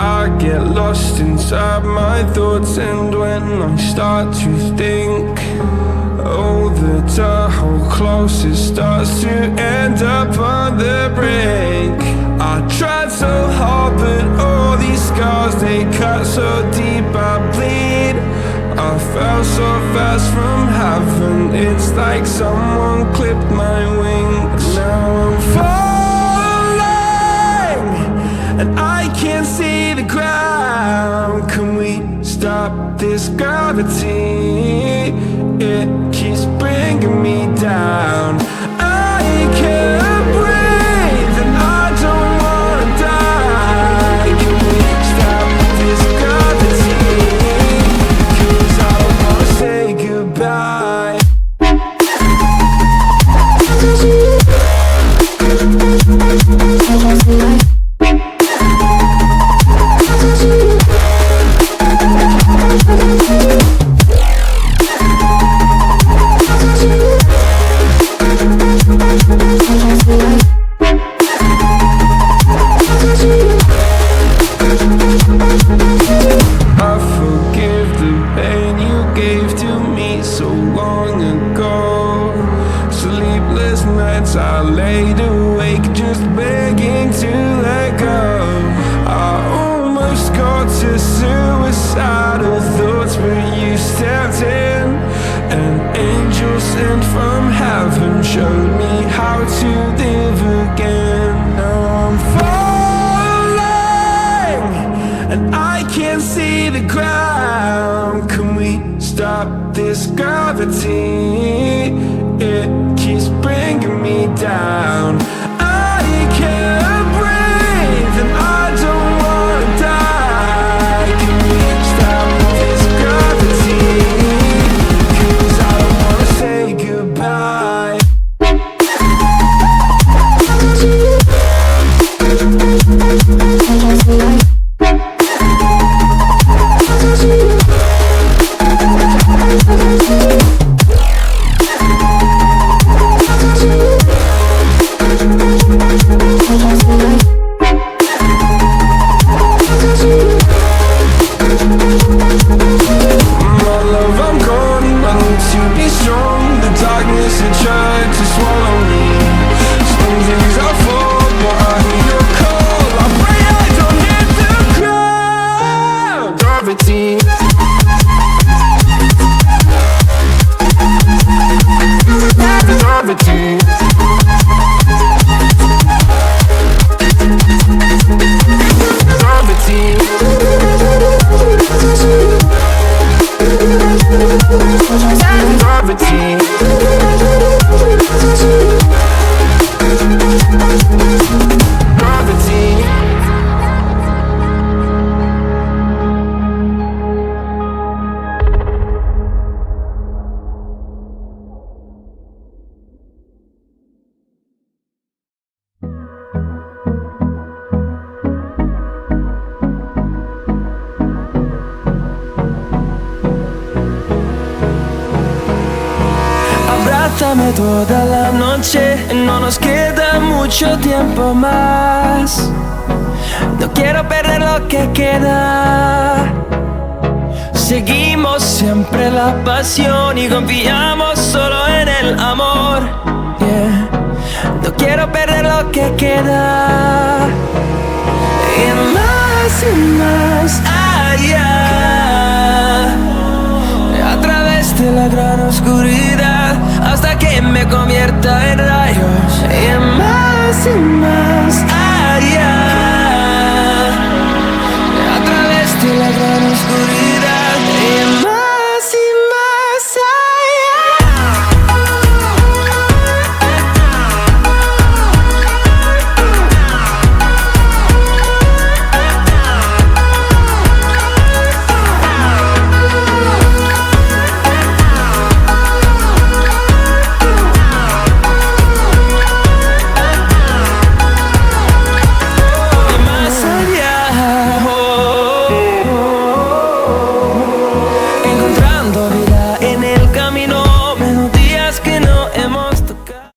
I get lost inside my thoughts, and when I start to think, oh, the Tahoe close, it starts to end up on the brink. I tried so hard, but all these scars, they cut so deep I bleed. I fell so fast from heaven, it's like someone clipped my wings. Now I'm falling, and I can't see the ground. Can we stop this gravity? It keeps bringing me down. I can't breathe and I don't wanna die. Can we stop this gravity? 'Cause I don't wanna say goodbye. nights I laid awake just begging to let go. I almost got to suicidal thoughts, but you stepped in. An angel sent from heaven showed me how to live again. Now I'm falling and I can't see the ground. Can we stop this gravity? It keeps bringing me down. I can't breathe and I don't wanna die. Can we stop this gravity? 'Cause I don't wanna say goodbye. Abrázame toda la noche, no nos queda mucho tiempo más. No quiero perder lo que queda. Seguimos siempre la pasión y confiamos solo en el amor. Yeah. No quiero perder lo que queda. Y más allá, a través de la gran oscuridad, hasta que me convierta en rayos. Y más